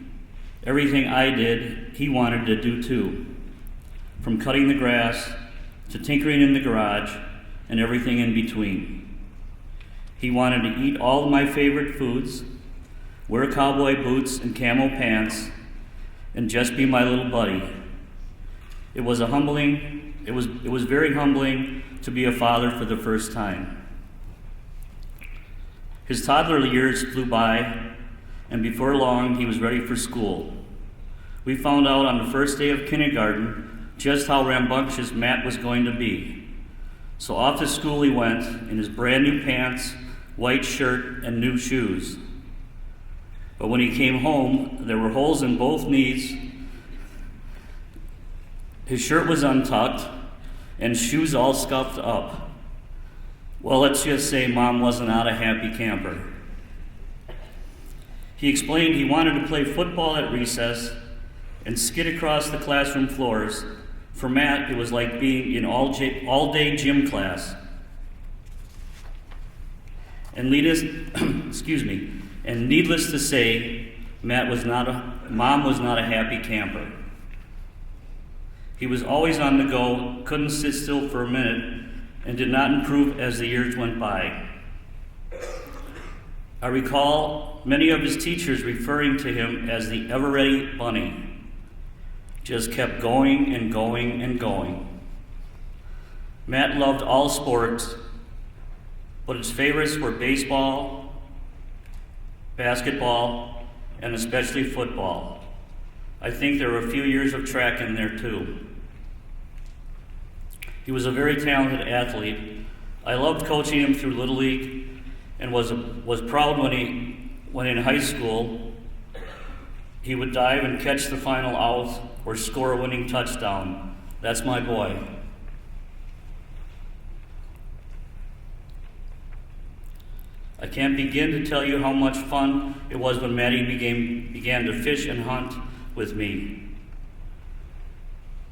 [SPEAKER 11] Everything I did, he wanted to do too. From cutting the grass to tinkering in the garage and everything in between. He wanted to eat all of my favorite foods, wear cowboy boots and camo pants, and just be my little buddy. It was very humbling to be a father for the first time. His toddler years flew by, and before long he was ready for school. We found out on the first day of kindergarten just how rambunctious Matt was going to be. So off to school he went in his brand new pants, white shirt, and new shoes. But when he came home, there were holes in both knees. His shirt was untucked and shoes all scuffed up. Well, let's just say Mom was not a happy camper. He explained he wanted to play football at recess and skid across the classroom floors. For Matt, it was like being in all-day gym class. And needless to say, Mom was not a happy camper. He was always on the go, couldn't sit still for a minute, and did not improve as the years went by. I recall many of his teachers referring to him as the ever-ready bunny. Just kept going and going and going. Matt loved all sports, but his favorites were baseball, basketball, and especially football. I think there were a few years of track in there too. He was a very talented athlete. I loved coaching him through Little League and was proud when in high school he would dive and catch the final out or score a winning touchdown. That's my boy. I can't begin to tell you how much fun it was when Maddie began to fish and hunt with me.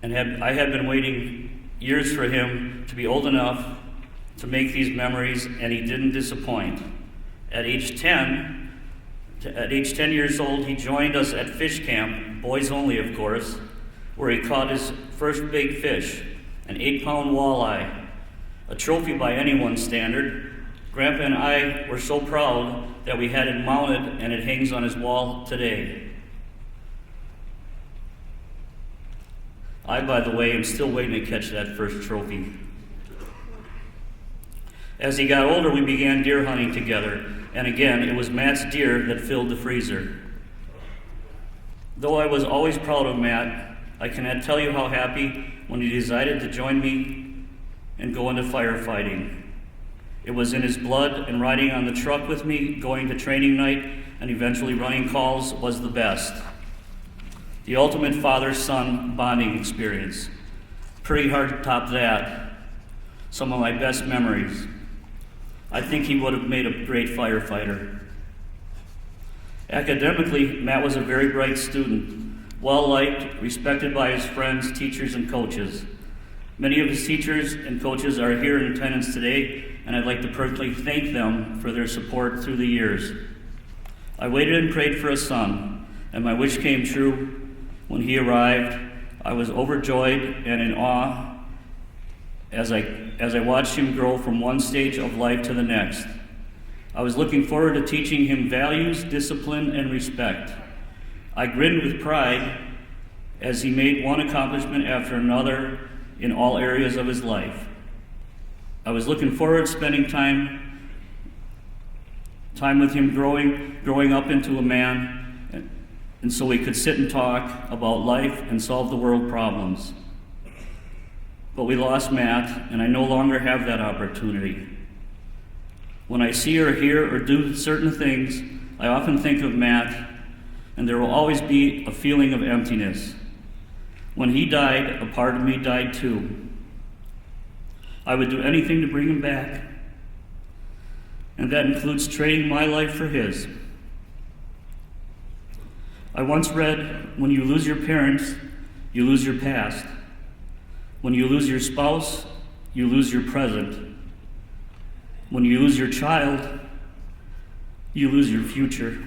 [SPEAKER 11] And I had been waiting years for him to be old enough to make these memories, and he didn't disappoint. At age 10 years old, he joined us at fish camp, boys only of course, where he caught his first big fish, an 8-pound walleye, a trophy by anyone's standard. Grandpa and I were so proud that we had it mounted, and it hangs on his wall today. I, by the way, am still waiting to catch that first trophy. As he got older, we began deer hunting together, and again, it was Matt's deer that filled the freezer. Though I was always proud of Matt, I cannot tell you how happy when he decided to join me and go into firefighting. It was in his blood, and riding on the truck with me, going to training night, and eventually running calls was the best. The ultimate father-son bonding experience. Pretty hard to top that. Some of my best memories. I think he would have made a great firefighter. Academically, Matt was a very bright student, well-liked, respected by his friends, teachers, and coaches. Many of his teachers and coaches are here in attendance today, and I'd like to personally thank them for their support through the years. I waited and prayed for a son, and my wish came true. When he arrived, I was overjoyed and in awe as I watched him grow from one stage of life to the next. I was looking forward to teaching him values, discipline, and respect. I grinned with pride as he made one accomplishment after another in all areas of his life. I was looking forward to spending time with him growing up into a man, and so we could sit and talk about life and solve the world problems. But we lost Matt, and I no longer have that opportunity. When I see or hear or do certain things, I often think of Matt, and there will always be a feeling of emptiness. When he died, a part of me died too. I would do anything to bring him back, and that includes trading my life for his. I once read, when you lose your parents, you lose your past. When you lose your spouse, you lose your present. When you lose your child, you lose your future.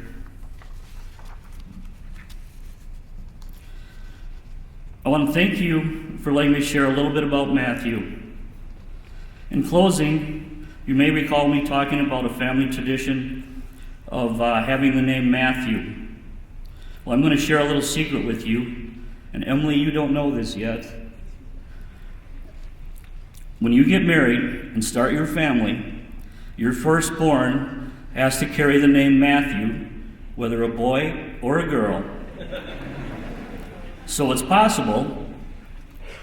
[SPEAKER 11] I want to thank you for letting me share a little bit about Matthew. In closing, you may recall me talking about a family tradition of having the name Matthew. Well, I'm going to share a little secret with you, and Emily, you don't know this yet. When you get married and start your family, your firstborn has to carry the name Matthew, whether a boy or a girl. So it's possible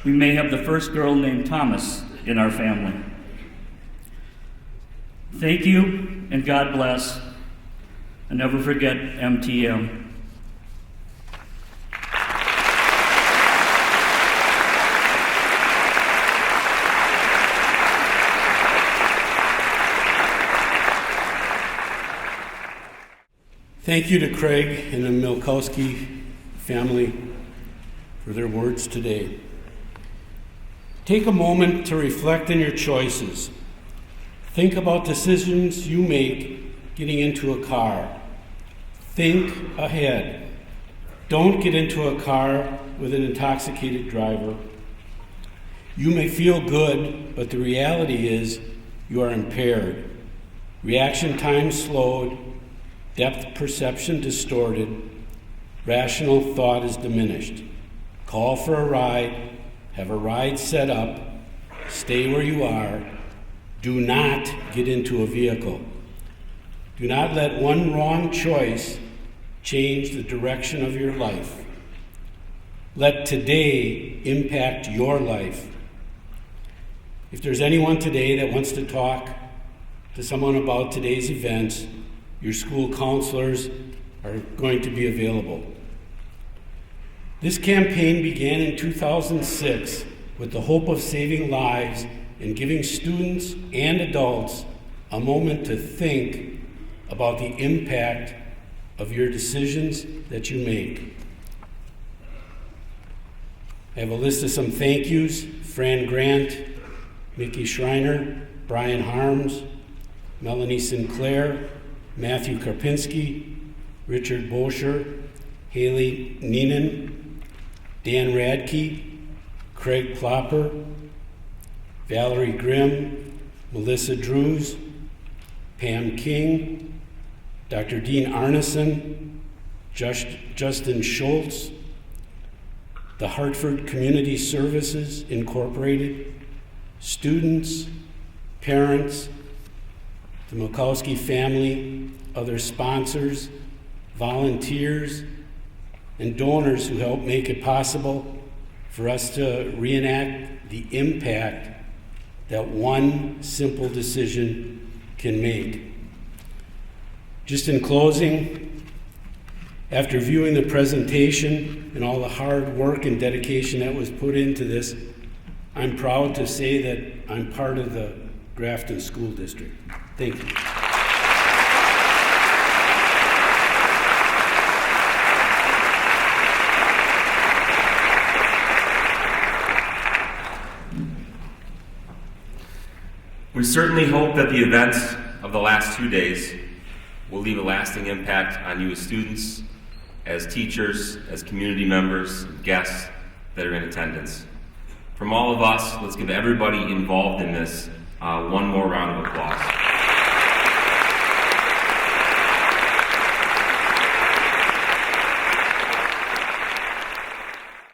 [SPEAKER 11] we may have the first girl named Thomas in our family. Thank you, and God bless, and never forget MTM.
[SPEAKER 2] Thank you to Craig and the Milkowski family for their words today. Take a moment to reflect on your choices. Think about decisions you make getting into a car. Think ahead. Don't get into a car with an intoxicated driver. You may feel good, but the reality is you are impaired. Reaction time slowed, depth perception distorted, rational thought is diminished. Call for a ride, have a ride set up, stay where you are. Do not get into a vehicle. Do not let one wrong choice change the direction of your life. Let today impact your life. If there's anyone today that wants to talk to someone about today's events, your school counselors are going to be available. This campaign began in 2006 with the hope of saving lives and giving students and adults a moment to think about the impact of your decisions that you make. I have a list of some thank yous: Fran Grant, Mickey Schreiner, Brian Harms, Melanie Sinclair, Matthew Karpinski, Richard Bosher, Haley Neenan, Dan Radke, Craig Plopper, Valerie Grimm, Melissa Drews, Pam King, Dr. Dean Arneson, Justin Schultz, the Hartford Community Services Incorporated, students, parents, the Milkowski family, other sponsors, volunteers, and donors who help make it possible for us to reenact the impact that one simple decision can make. Just in closing, after viewing the presentation and all the hard work and dedication that was put into this, I'm proud to say that I'm part of the Grafton School District. Thank you.
[SPEAKER 1] We certainly hope that the events of the last 2 days will leave a lasting impact on you as students, as teachers, as community members, guests that are in attendance. From all of us, let's give everybody involved in this one more round of applause.